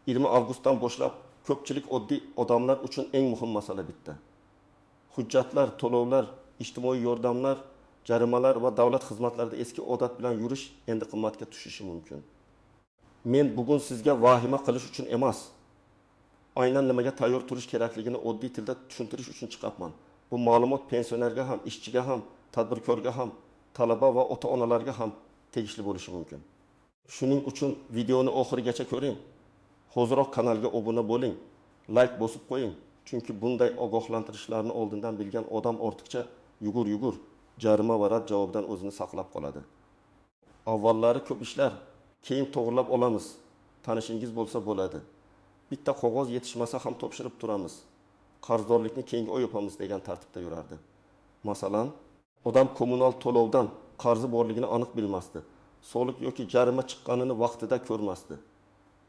20 avgustdan boshlab ko'pchilik oddiy odamlar uchun eng muhim masala bitta. Hujjatlar, to'lovlar, ijtimoiy yordamlar, jarimalar va davlat xizmatlarida eski odat bilan yurish endi qimmatga tushishi mumkin. Men bugun sizga vahima qilish uchun emas, aynan nimaga tayyor turish kerakligini oddiy tilda tushuntirish uchun chiqapman. Bu ma'lumot pensionerga ham, ishchiga ham, tadbirkorga ham, talaba va ota-onalarga ham tegishli bo'lishi mumkin. Shuning uchun videoni oxirigacha ko'ring. Hoziroq kanalga obuna bo'ling, like bosib qo'ying. Chunki bunday ogohlantirishlarni oldindan bilgan odam ortiqcha yugur, jarima va rad javobidan o'zini saqlab qoladi. Avvallari ko'p ishlar, keyin to'g'rilab olamiz. Tanishingiz bo'lsa bo'ladi. Bitta qog'oz yetishmasa ham topshirib turamiz. Qarzdorlikni keyingi oy yopamiz degan tartibda yurardi. Masalan, odam kommunal to'lovdan qarzi borligini aniq bilmasdi. Soliq yoki jarima chiqqanini vaqtida ko'rmasdi.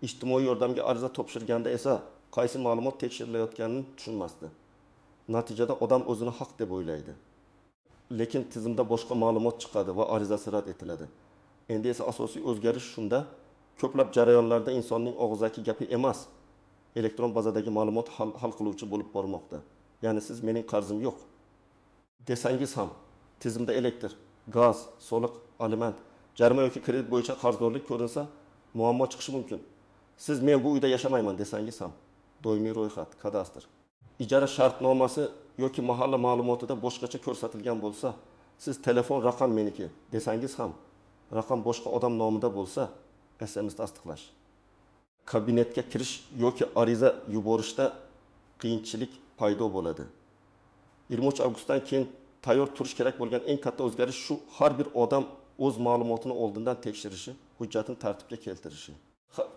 Ijtimoiy yordamga ariza topshirganda esa qaysi ma'lumot tekshirilayotganini tushunmasdi. Natijada odam o'zini haq deb o'ylaydi. Lekin tizimda boshqa ma'lumot chiqadi va arizasi rad etiladi. Endi esa asosiy o'zgarish shunda, ko'plab jarayonlarda insonning og'zaki gapi emas, elektron bazadagi ma'lumot hal qiluvchi bo'lib bormoqda. Ya'ni siz mening qarzim yo'q desangiz ham tizimda elektr, gaz, soliq, aliment, jarima yoki kredit bo'yicha qarzdorlik ko'rinsa, muammo chiqishi mumkin. Siz men bu uyda yashamayman desangiz ham doimiy ro'yxat, kadastr, ijara shartnomasi yoki mahalla ma'lumotida boshqacha ko'rsatilgan bo'lsa, siz telefon raqam meniki desangiz ham raqam boshqa odam nomida bo'lsa, SMS tasdiqlash. Kabinetga kirish yoki ariza yuborishda qiyinchilik paydo bo'ladi. 23 avgustdan keyin tayyor turish kerak bo'lgan eng katta o'zgarish shu: har bir odam o'z ma'lumotini oldindan tekshirishi, hujjatini tartibga keltirishi,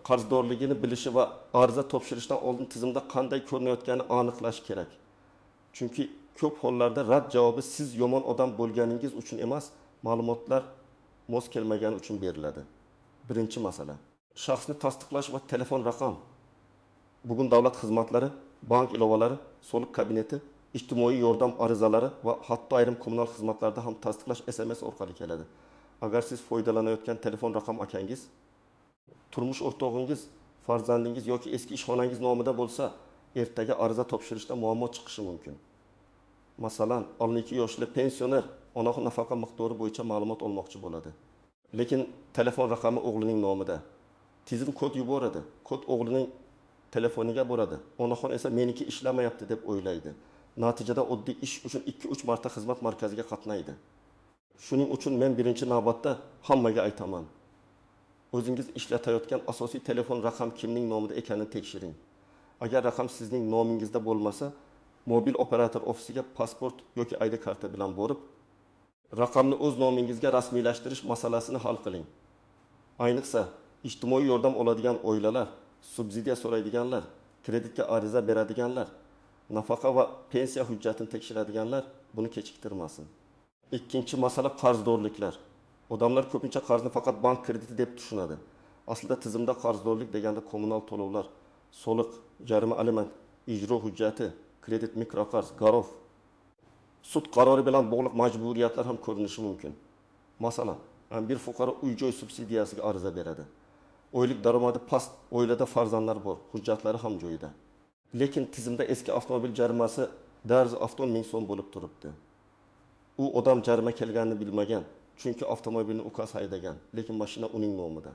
qarzdorligini bilishi va ariza topshirishdan oldin tizimda qanday ko'rinayotganini aniqlash kerak. Chunki ko'p hollarda rad javobi siz yomon odam bo'lganingiz uchun emas, ma'lumotlar mos kelmagani uchun beriladi. Birinchi masala: shaxsni tasdiqlash va telefon raqam. Bugun davlat xizmatlari, bank ilovalari, soliq kabineti, ijtimoiy yordam arizalari va hatto ayrim kommunal xizmatlarda ham tasdiqlash SMS orqali keladi. Agar siz foydalanayotgan telefon raqam akangiz, turmush o'rtog'ingiz, farzandingiz yoki eski ishxonangiz nomida bo'lsa, ertaga ariza topshirishda muammo chiqishi mumkin. Masalan, 12 yoshli pensioner onaxon nafaqa miqdori bo'yicha ma'lumot olmoqchi bo'ladi. Lekin telefon raqami o'g'lining nomida. Tizim kod yuboradi. Kod o'g'lining telefoniga boradi. Onaxon esa meniki ishlamayapti deb o'ylaydi. Natijada oddiy ish uchun 2-3 marta xizmat markaziga qatnaydi. Shuning uchun men birinchi navbatda hammaga aytaman: o'zingiz ishlatayotgan asosiy telefon raqam kimning nomida ekanini tekshiring. Agar raqam sizning nomingizda bo'lmasa, mobil operator ofisiga pasport yoki ID karta bilan borib, raqamni o'z nomingizga rasmiylashtirish masalasini hal qiling. Ayniqsa, ijtimoiy yordam oladigan oilalar, subsidiya so'raydiganlar, kreditga ariza beradiganlar, nafaqa va pensiya hujjatini tekshiradiganlar buni kechiktirmasin. Ikkinchi masala qarzdorliklar. Odamlar ko'pincha qarzni faqat bank krediti deb tushunadi. Aslida tizimda qarzdorlik deganda kommunal to'lovlar, soliq, jarima, aliment, ijro hujjati, kredit, mikroqarz, garov, sud qarori bilan bog'liq majburiyatlar ham ko'rinishi mumkin. Masalan, bir fuqaro uy-joy subsidiyasiga ariza beradi. Oylik daromadi past, oilada farzandlar bor, hujjatlari ham joyida. Lekin tizimda eski avtomobil jarimasi darzi avton 1000 so'm bo'lib turibdi. U odam jarima kelganini bilmagan, chunki avtomobilni ukasi haydagan, lekin mashina uning nomida.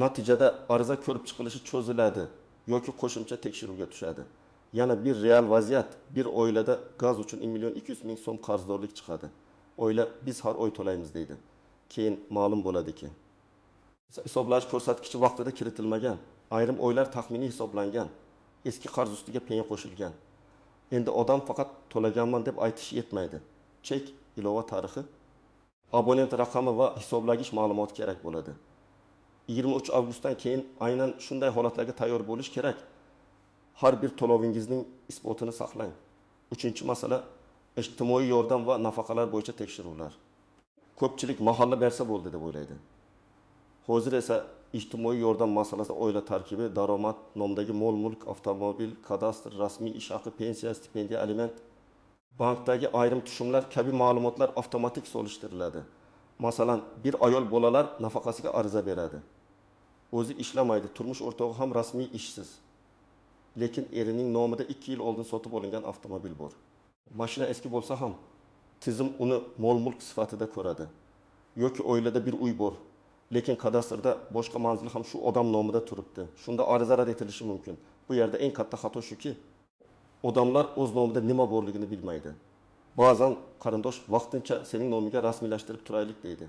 Natijada ariza ko'rib chiqilishi cho'ziladi yoki qo'shimcha tekshiruvga tushadi. Yana bir real vaziyat: bir oilada gaz uchun 1.200.000 so'm qarzdorlik chiqadi. Oila biz har oy to'laymiz deydi. Keyin ma'lum bo'ladiki, hisoblash ko'rsatkichi vaqtida kiritilmagan, ayrim oylar taxminiy hisoblangan, eski qarz ustiga penya qo'shilgan. Endi odam faqat to'laganman deb aytish yetmaydi. Chek, ilova tarixi, abonent raqami va hisoblagich ma'lumoti kerak bo'ladi. 23 avgustdan keyin aynan shunday holatlarga tayyor bo'lish kerak. Har bir to'lovingizning isbotini saqlang. Uchinchi masala: ijtimoiy yordam va nafaqalar bo'yicha tekshiruvlar. Ko'pchilik mahalla bersa bo'ldi deb o'ylaydi. Hozir esa ijtimoiy yordam masalasi oila tarkibi, daromad, nomdagi mol-mulk, avtomobil, kadastr, rasmiy ish haqi, pensiya, stipendiya, aliment, bankdagi ayrim tushumlar kabi ma'lumotlar avtomatik solishtiriladi. Masalan, bir ayol bolalar nafaqasiga ariza beradi. o'zi ishlamaydi, turmush o'rtog'i ham rasmiy ishsiz. Lekin erining nomida 2 yil oldin sotib olingan avtomobil bor. Mashina eski bo'lsa ham tizim uni mol-mulk sifatida ko'radi. Yoki oilada bir uy bor, lekin kadastrda boshqa manzil ham shu odam nomida turibdi. Shunda ariza rad etilishi mumkin. Bu yerda eng katta xato shuki, odamlar o'z nomida nima borligini bilmaydi. Ba'zan qarindosh vaqtincha sening nomiga rasmiylashtirib turaylik deydi.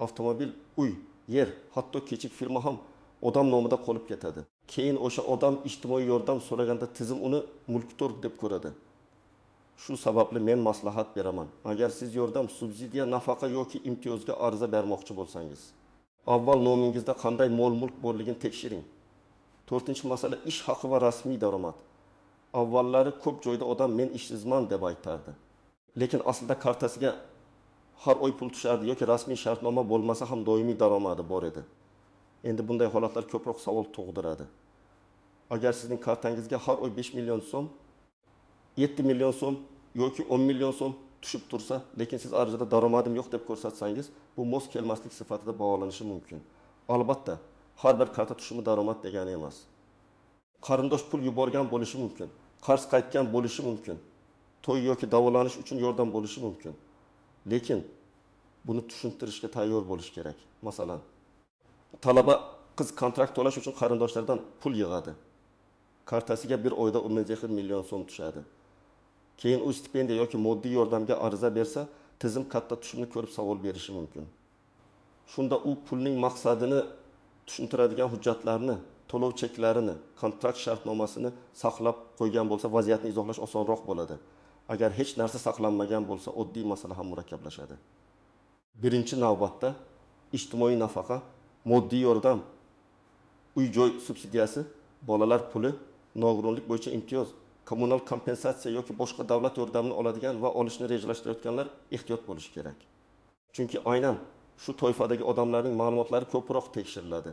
Avtomobil, uy, yer, hatto kichik firma ham odam nomida qolib ketadi. Keyin o'sha odam ijtimoiy yordam so'raganda tizim uni mulkdor deb ko'radi. Shu sababli men maslahat beraman. Agar siz yordam, subsidiya, nafaqa yoki imtiyozga ariza bermoqchi bo'lsangiz, avval nomingizda qanday mol-mulk borligini tekshiring. 4-masala ish haqi va rasmiy daromad. Avvallari ko'p joyda odam men ishsizman deb aytardi. Lekin aslida kartasiga har oy pul tushardi yoki rasmiy shartnoma bo'lmasa ham doimiy daromadi bor edi. Endi bunday holatlar ko'proq savol tug'diradi. Agar sizning kartangizga har oy 5 million so'm, 7 million so'm yoki 10 million so'm tushib tursa, lekin siz arizada daromadim yo'q deb ko'rsatsangiz, bu mos kelmaslik sifatida baholanishi mumkin. Albatta, har bir karta tushumi daromad degani emas. Qarindosh pul yuborgan bo'lishi mumkin, qarz qaytgan bo'lishi mumkin, to'y yoki davolanish uchun yordam bo'lishi mumkin. Lekin buni tushuntirishga tayyor bo'lish kerak. Masalan, talaba qiz kontrakt to'lash uchun qarindoshlardan pul yig'adi. Kartasiga bir oyda 10 million so'm tushadi. Keyin u stipendiya yoki moddiy yordamga ariza bersa, tizim katta tushumni ko'rib savol berishi mumkin. Shunda u pulning maqsadini tushuntiradigan hujjatlarni, to'lov cheklarini, kontrakt shartnomasini saqlab qo'ygan bo'lsa, vaziyatni izohlash osonroq bo'ladi. Agar hech narsa saqlanmagan bo'lsa, oddiy masala ham murakkablashadi. Birinchi navbatda ijtimoiy nafaqa, moddiy yordam, uy-joy subsidiyasi, bolalar puli, nogironlik bo'yicha imtiyoz, kommunal kompensatsiya yoki boshqa davlat yordamini oladigan va olishni rejalashtirayotganlar ehtiyot bo'lishi kerak. Chunki aynan shu toifadagi odamlarning ma'lumotlari ko'proq tekshiriladi.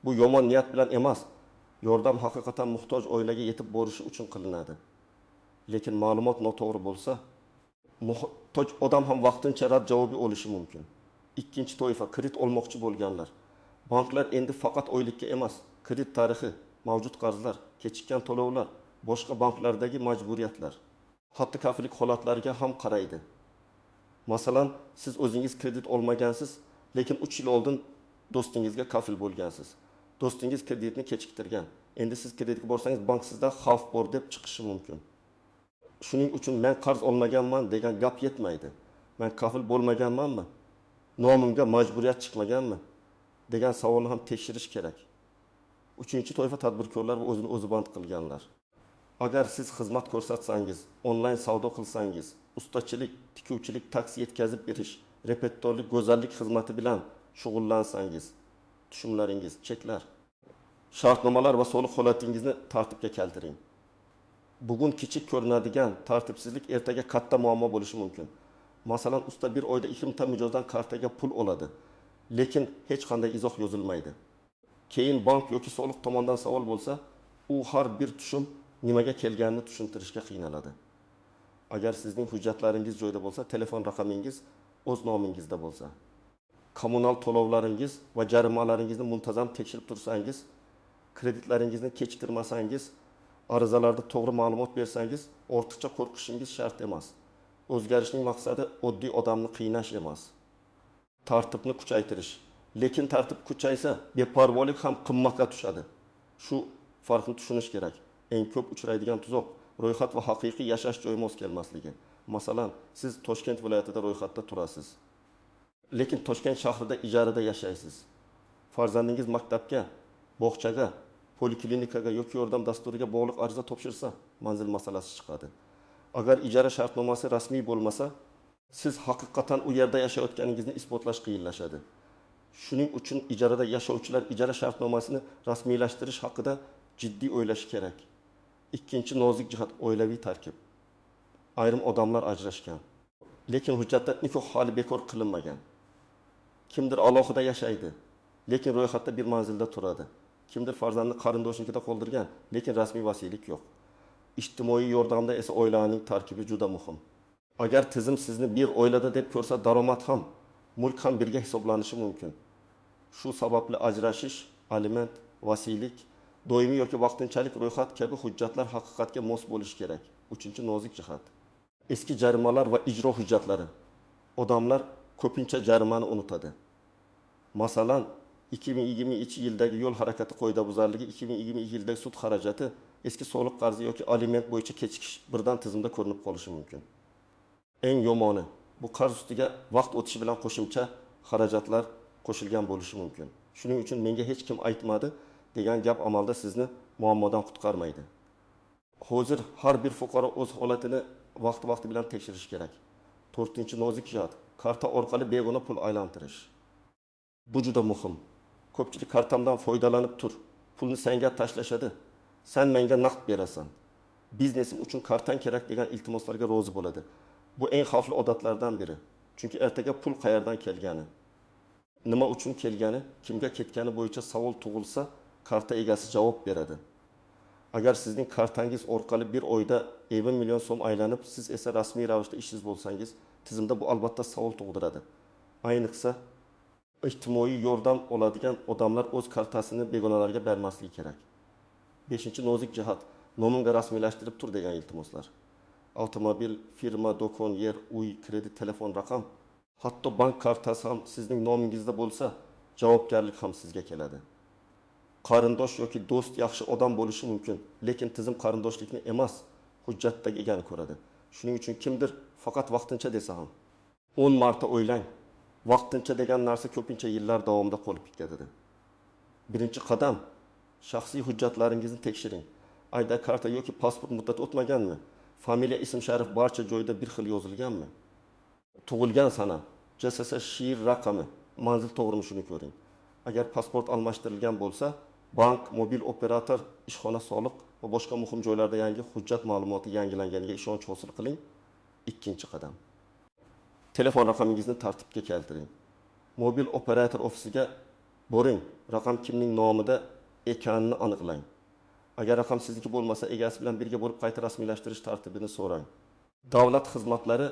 Bu yomon niyat bilan emas, yordam haqiqatan muhtoj oilaga yetib borishi uchun qilinadi. Lekin ma'lumot noto'g'ri bo'lsa, muhtoj odam ham vaqtincha rad javobi olishi mumkin. Ikkinchi toifa, kredit olmoqchi bo'lganlar. Banklar endi faqat oylikka emas, kredit tarixi, mavjud qarzlar, kechikkan to'lovlar, boshqa banklardagi majburiyatlar, hatto kafillik holatlariga ham qaraydi. Masalan, siz o'zingiz kredit olmagansiz, lekin 3 yil oldin do'stingizga kafil bo'lgansiz. Do'stingiz kreditni kechiktirgan. Endi siz kreditga borsangiz, bank sizda xavf bor deb chiqishi mumkin. Shuning uchun men qarz olmaganman degan gap yetmaydi. Men kafil bo'lmaganmanmi? Nomimga majburiyat chiqmaganmi? degan savolni ham tekshirish kerak. Uchinchi toifa tadbirkorlar va o'zini o'zi band qilganlar. Agar siz xizmat ko'rsatsangiz, onlayn savdo qilsangiz, ustachilik, tikuvchilik, taksi yetkazib berish, repertorlik, go'zallik xizmati bilan shug'ullansangiz, tushumlaringiz, cheklar, shartnomalar va soliq holatingizni tartibga keltiring. Bugun kichik ko'rinadigan tartibsizlik ertaga katta muammo bo'lishi mumkin. Masalan, usta bir oyda 2 ta mijozdan kartaga pul oladi, lekin hech qanday izoh yozilmaydi. Keyin bank yoki soliq tomonidan savol bo'lsa, u har bir tushum nimaga kelganini tushuntirishga qiynaladi. Agar sizning hujjatlaringiz joyida bo'lsa, telefon raqamingiz o'z nomingizda bo'lsa, kommunal to'lovlaringiz va jarimalaringizni muntazam tekshirib tursangiz, kreditlaringizni kechiktirmasangiz, arizalarda to'g'ri ma'lumot bersangiz, ortiqcha qo'rqishingiz shart emas. O'zgarishning maqsadi oddiy odamni qiynash emas, tartibni kuchaytirish. Lekin tartib kuchaysa, beparvolik ham qimmatga tushadi. Shu farqni tushunish kerak. Eng ko'p uchraydigan tuzoq ro'yxat va haqiqiy yashash joyi mos kelmasligi. Masalan, siz Toshkent viloyatida ro'yxatda turasiz, lekin Toshkent shahrida ijarada yashaysiz. Farzandingiz maktabga, bog'chaga, poliklinikaga yoki yordam dasturiga bog'liq ariza topshirsa, manzil masalasi chiqadi. Agar ijara shartnomasi rasmiy bo'lmasa, siz haqiqatan u yerda yashayotganingizni isbotlash qiyinlashadi. Shuning uchun ijarada yashovchilar ijara shartnomasini rasmiylashtirish haqida jiddiy o'ylash kerak. Ikkinchi nozik jihat oilaviy tarkib. Ayrim odamlar ajrashgan, lekin hujjatda nikoh hali bekor qilinmagan. Kimdir alohida yashaydi, lekin ro'yxatda bir manzilda turadi. Kimdir farzandni qarindoshnikida qoldirgan, lekin rasmiy vasiylik yo'q. Ijtimoiy yordamda esa oilaning tarkibi juda muhim. Agar tizim sizni bir oilada deb ko'rsa, daromad ham, mulk ham birga hisoblanishi mumkin. Shu sababli ajrashish, aliment, vasiylik, doimiy yoki vaqtinchalik ro'yxat kabi hujjatlar haqiqatga mos bo'lishi kerak. 3-nozik jihat. Eski jarimalar va ijro hujjatlari. Odamlar ko'pincha jarimani unutadi. Masalan, 2022-yildagi yo'l harakati qoidabuzarligi, 2022 yildagi sud xarajati, eski soliq qarzi yoki aliment bo'yicha kechikish birdan tizimda ko'rinib qolishi mumkin. Eng yomoni, bu qarz ustiga vaqt o'tishi bilan qo'shimcha xarajatlar qo'shilgan bo'lishi mumkin. Shuning uchun menga hech kim aytmadi degan gap amalda sizni muammodan qutqarmaydi. Hozir har bir fuqaro o'z holatini vaqti bilan tekshirish kerak. 4-nozik jihat, karta orqali begona pul aylantirish. Bu juda muhim. Ko'pchilik kartamdan foydalanib tur. Pulni senga tashlashadi. Sen menga naqd berasan. Biznesim uchun kartan kerak degan iltimoslarga rozi bo'ladi. Bu eng xavfli odatlardan biri. Chunki ertaga pul qayerdan kelgani, nima uchun kelgani, kimga ketgani bo'yicha savol tug'ilsa, karta egasi javob beradi. Agar sizning kartangiz orqali bir oyda 50 million so'm aylanib, siz esa rasmiy ravishda ishsiz bo'lsangiz, tizimda bu albatta savol tug'diradi. Ayniqsa ijtimoiy yordam oladigan odamlar o'z kartasini begonalarga bermasligi kerak. 5-nozik jihat, nomimga rasmiylashtirib tur degan iltimoslar. Avtomobil, firma, do'kon, yer, uy, kredit, telefon raqam, hatto bank kartasi ham sizning nomingizda bo'lsa, javobgarlik ham sizga keladi. Qarindosh yoki do'st yaxshi odam bo'lishi mumkin, lekin tizim qarindoshlikni emas, hujjatdagi egani ko'radi. Shuning uchun kimdir faqat vaqtincha desa ham 10 marta o'ylang. Vaqtincha degan narsa ko'pincha yillar davomida qolib ketadi. Birinchi qadam, shaxsiy hujjatlaringizni tekshiring. Ayda karta yoki pasport muddati o'tmaganmi? Familiya, ism sharif barcha joyda bir xil yozilganmi? Tug'ilgan sana, JSS shir raqami, manzil to'g'rimi shuni ko'ring. Agar pasport almashtirilgan bo'lsa, bank, mobil operator, ishxona, soliq va boshqa muhim joylarda yangi hujjat ma'lumoti yangilanganiga ishonch hosil qiling. Ikkinchi qadam. Telefon raqamingizni tartibga keltiring. Mobil operator ofisiga boring, raqam kimning nomida ekanini aniqlang. Agar raqam sizniki bo'lmasa, egasi bilan birga bo'lib qayta rasmiylashtirish tartibini so'rang. Davlat xizmatlari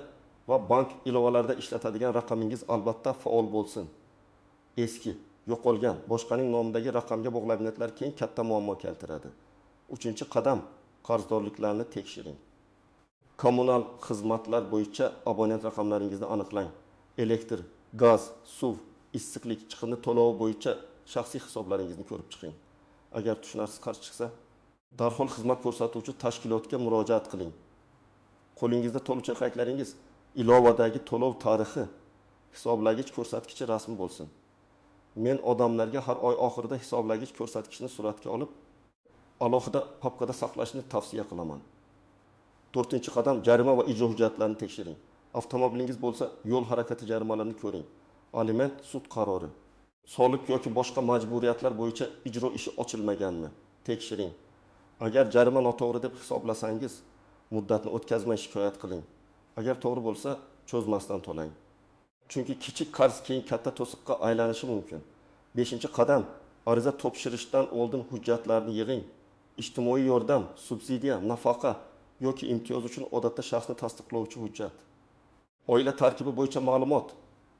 va bank ilovalarida ishlatadigan raqamingiz albatta faol bo'lsin. Eski, yo'qolgan, boshqaning nomidagi raqamga bog'langanlar keyin katta muammo keltiradi. 3-qadam, qarzdorliklarni tekshiring. Kommunal xizmatlar bo'yicha abonent raqamlaringizni aniqlang. Elektr, gaz, suv, issiqlik, chiqindi to'lovi bo'yicha shaxsiy hisoblaringizni ko'rib chiqing. Agar tushunarsiz qarz chiqsa, darhol xizmat ko'rsatuvchi tashkilotga murojaat qiling. Qo'lingizda to'lovchi haqlaringiz, ilovadagi to'lov tarixi, hisoblagich ko'rsatkichi rasmi bo'lsin. Men odamlarga har oy oxirida hisoblagich ko'rsatkichini suratga olib, alohida papkada saqlashni tavsiya qilaman. 4-qadam, jarima va ijro hujjatlarini tekshiring. Avtomobilingiz bo'lsa, yo'l harakati jarimalarini ko'ring. Aliment, sud qarori, soliq yoki boshqa majburiyatlar bo'yicha ijro ishi ochilmaganmi? Tekshiring. Agar jarima noto'g'ri deb hisoblasangiz, muddatni o'tkazmay shikoyat qiling. Agar to'g'ri bo'lsa, cho'zmasdan to'lang. Chunki kichik qarz keyin katta to'siqqa aylanishi mumkin. 5-qadam, ariza topshirishdan oldin hujjatlarni yig'ing. Ijtimoiy yordam, subsidiya, nafaqa yoki imtiyoz uchun odatda shaxsni tasdiqlovchi hujjat. Oila tarkibi bo'yicha ma'lumot,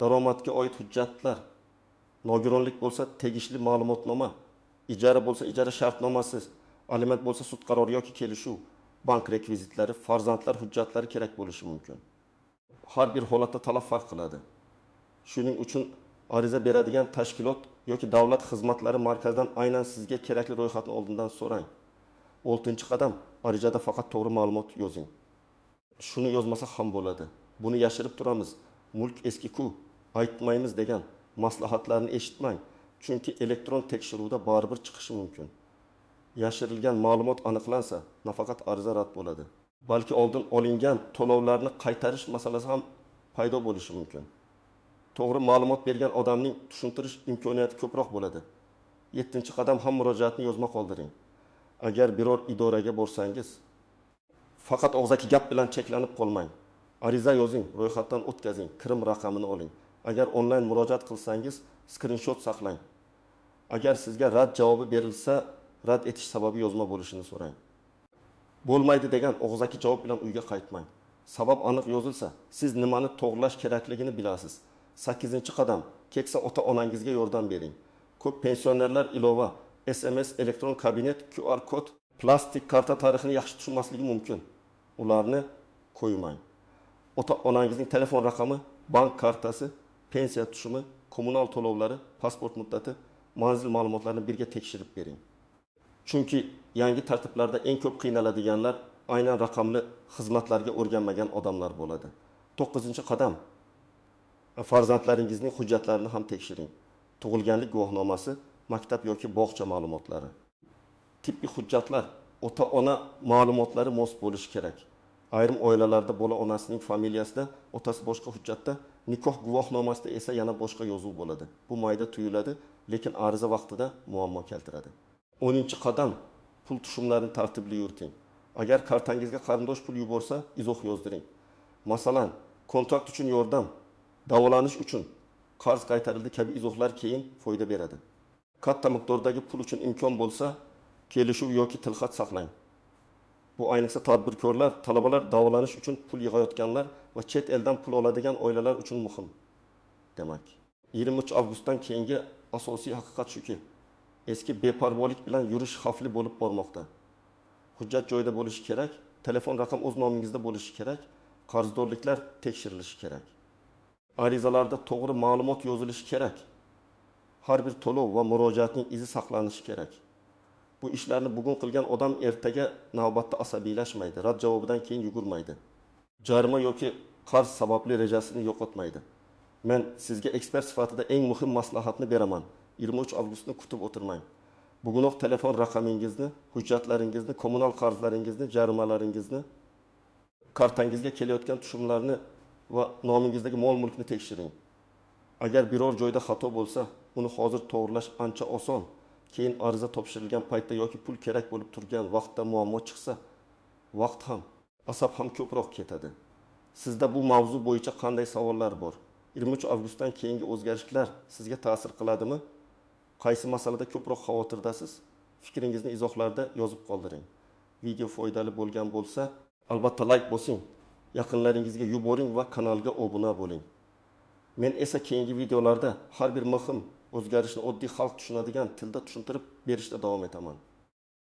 daromadga oid hujjatlar, nogironlik bo'lsa tegishli ma'lumotnoma, ijara bo'lsa ijara shartnomasi, aliment bo'lsa sud qarori yoki kelishuv, bank rekvizitlari, farzandlar hujjatlari kerak bo'lishi mumkin. Har bir holatda talab farq qiladi. Shuning uchun ariza beradigan tashkilot yoki davlat xizmatlari markazidan aynan sizga kerakli ro'yxatni oldindan so'rang. 6-qadam, arizada faqat to'g'ri ma'lumot yozing. Shuni yozmasa ham bo'ladi. Buni yashirib turamiz. Mulk eski-ku, aytmaymiz degan maslahatlarni eshitmang. Chunki elektron tekshiruvda baribir chiqishi mumkin. Yashirilgan ma'lumot aniqlansa, nafaqat ariza rad bo'ladi, balki oldin olingan to'lovlarni qaytarish masalasi ham paydo bo'lishi mumkin. To'g'ri ma'lumot bergan odamning tushuntirish imkoniyati ko'proq bo'ladi. 7-qadam, ham murojaatni yozma qoldiring. Agar biror idoraga borsangiz, faqat og'zaki gap bilan cheklanib qolmang. Ariza yozing, ro'yxatdan o'tkazing, kirim raqamini oling. Agar onlayn murojaat qilsangiz, skrinshot saqlang. Agar sizga rad javobi berilsa, rad etish sababi yozma bo'lishini so'rang. Bo'lmaydi degan og'zaki javob bilan uyga qaytmang. Sabab aniq yozilsa, siz nimani to'g'rilash kerakligini bilasiz. 8-qadam, keksa ota-onangizga yordam bering. Ko'p pensionerlar ilova SMS, elektron kabinet, QR kod, plastik karta tarixini yaxshi tushunmasligi mumkin. Ularni qo'ymang. Ota-onangizning telefon raqami, bank kartasi, pensiya tushumi, kommunal to'lovlari, pasport muddati, manzil ma'lumotlarini birga tekshirib bering. Chunki yangi tartiblarda eng ko'p qiynaladiganlar aynan raqamli xizmatlarga o'rganmagan odamlar bo'ladi. 9-qadam. Farzandlaringizning hujjatlarini ham tekshiring. Tug'ilganlik guvohnomasi, maktab yoki bog'cha ma'lumotlari. Tibbiy hujjatlar, ota-ona ma'lumotlari mos bo'lishi kerak. Ayrim oilalarda bola onasining familiyasida, otasi boshqa hujjatda, nikoh guvohnomasida esa yana boshqa yozuv bo'ladi. Bu mayda tuyuladi, lekin ariza vaqtida muammo keltiradi. 10-qadam. Pul tushumlarini tartibli yuriting. Agar kartangizga qarindosh pul yuborsa, izoh yozdiring. Masalan, kontrakt uchun yordam, davolanish uchun qarz qaytarildi kabi izohlar keyin foyda beradi. Katta miqdordagi pul uchun imkon bo'lsa, kelishuv yoki tilxat saqlang. Bu ayniqsa tadbirkorlar, talabalar, davolanish uchun pul yig'ayotganlar va chet eldan pul oladigan oilalar uchun muhim. Demak, 23 avgustdan keyingi asosiy haqiqat shuki, eski beparvolik bilan yurish xavfli bo'lib bormoqda. Hujjat joyida bo'lishi kerak, telefon raqam o'z nomingizda bo'lishi kerak, qarzdorliklar tekshirilishi kerak. Arizalarda to'g'ri ma'lumot yozilishi kerak. Har bir to'lov va murojaatning izi saqlanishi kerak. Bu ishlarni bugun qilgan odam ertaga navbatda asabiylashmaydi, rad javobidan keyin yugurmaydi. Jarima yoki qarz sababli rejasini yo'qotmaydi. Men sizga ekspert sifatida eng muhim maslahatni beraman. 23 avgustni kutib o'tirmang. Bugunoq telefon raqamingizni, hujjatlaringizni, kommunal qarzlaringizni, jarimalaringizni, kartangizga kelayotgan tushumlarni va nomingizdagi mol-mulkni tekshiring. Agar biror joyda xato bo'lsa, uni hozir to'g'rilash ancha oson. Keyin ariza topshirilgan paytda yoki pul kerak bo'lib turgan vaqtda muammo chiqsa, vaqt ham, asab ham ko'proq ketadi. Sizda bu mavzu bo'yicha qanday savollar bor? 23 avgustdan keyingi o'zgarishlar sizga ta'sir qiladimi? Qaysi masalada ko'proq xavotirdasiz? Fikringizni izohlarda yozib qoldiring. Video foydali bo'lgan bo'lsa, albatta like bosing, yaqinlaringizga yuboring va kanalga obuna bo'ling. Men esa keyingi videolarda har bir muhim o'zgarishni oddiy xalq tushunadigan tilda tushuntirib berishda davom etaman.